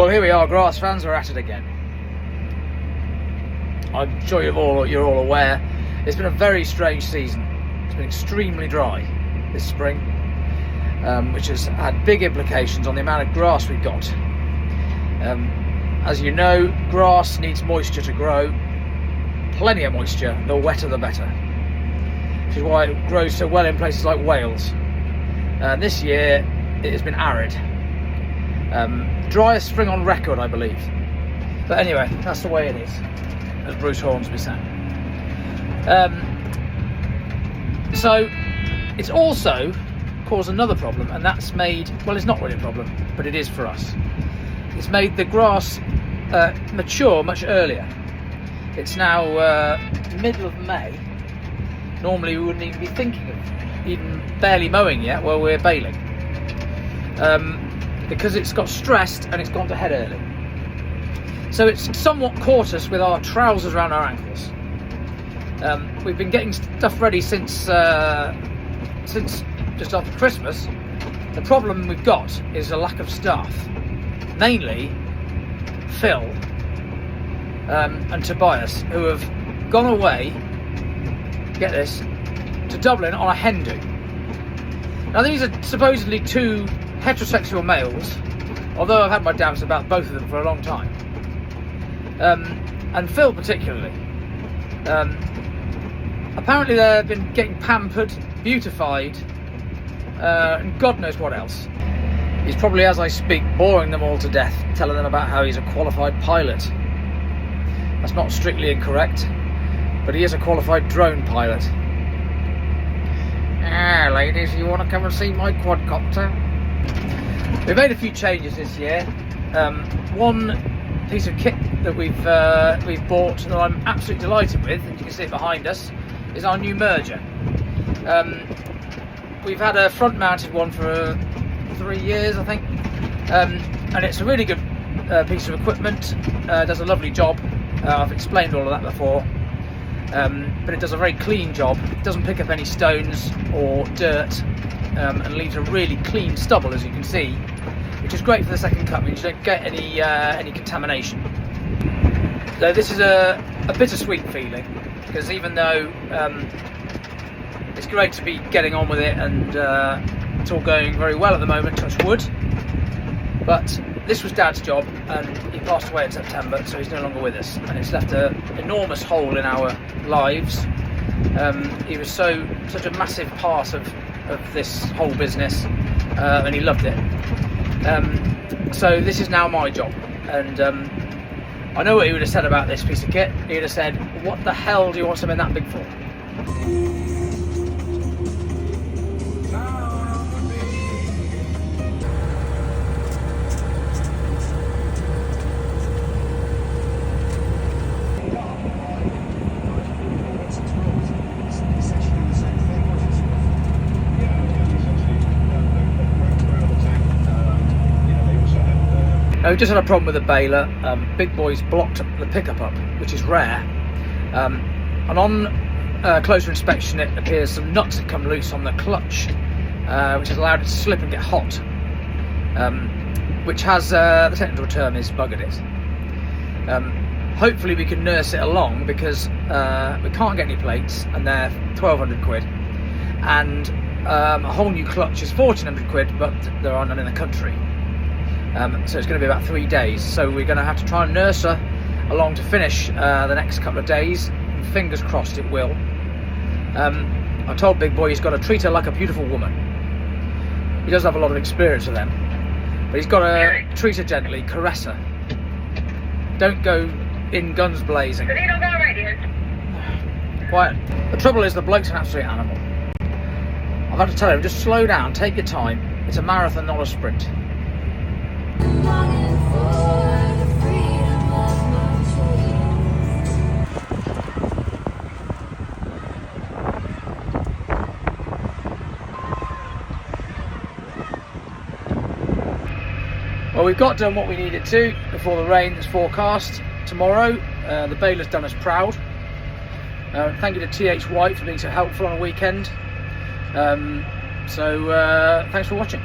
Well, here we are, grass fans, we're at it again. I'm sure you're all aware, it's been a very strange season. It's been extremely dry this spring, which has had big implications on the amount of grass we've got. As you know, grass needs moisture to grow, plenty of moisture, the wetter the better, which is why it grows so well in places like Wales. This year it has been arid. Driest spring on record, I believe. But anyway, that's the way it is, as Bruce Hornsby sang. So it's also caused another problem, and that's made, well, it's not really a problem, but it is for us. It's made the grass mature much earlier. It's now middle of May. Normally we wouldn't even be thinking of even barely mowing yet while we're baling. Because it's got stressed and it's gone to head early. So it's somewhat caught us with our trousers around our ankles. We've been getting stuff ready since just after Christmas. The problem we've got is a lack of staff, mainly Phil and Tobias, who have gone away, get this, to Dublin on a hen do. Now these are supposedly two heterosexual males, although I've had my doubts about both of them for a long time, and Phil particularly. Apparently they've been getting pampered, beautified, and God knows what else. He's probably, as I speak, boring them all to death, telling them about how he's a qualified pilot. That's not strictly incorrect, but he is a qualified drone pilot. Ah, ladies, you want to come and see my quadcopter? We've made a few changes this year. One piece of kit that we've bought that I'm absolutely delighted with, and you can see it behind us, is our new merger. We've had a front-mounted one for 3 years, I think, and it's a really good piece of equipment. Does a lovely job. I've explained all of that before, but it does a very clean job. It doesn't pick up any stones or dirt, and leaves a really clean stubble, as you can see, which is great for the second cut, means you don't get any contamination. So this is a bittersweet feeling, because even though it's great to be getting on with it, and it's all going very well at the moment, touch wood, but this was Dad's job, and he passed away in September, so he's no longer with us, and it's left an enormous hole in our lives. He was such a massive part of this whole business, and he loved it. So this is now my job, and I know what he would have said about this piece of kit. He would have said, "What the hell do you want something that big for?" Now, we've just had a problem with the baler. Big Boy's blocked the pickup up, which is rare, and on closer inspection it appears some nuts have come loose on the clutch, which has allowed it to slip and get hot, which has, the technical term is buggered it. Hopefully we can nurse it along, because we can't get any plates and they're 1,200 quid, and a whole new clutch is 1,400 quid, but there are none in the country. So it's going to be about 3 days, so we're going to have to try and nurse her along to finish the next couple of days, and fingers crossed it will. I told Big Boy he's got to treat her like a beautiful woman. He does have a lot of experience with them, but he's got to treat her gently, caress her. Don't go in guns blazing. Quiet. The trouble is, the bloke's an absolute animal. I've had to tell him, just slow down, take your time. It's a marathon, not a sprint. Well, we've got done what we needed to before the rain that's forecast tomorrow. The baler's done us proud. Thank you to TH White for being so helpful on a weekend. Thanks for watching.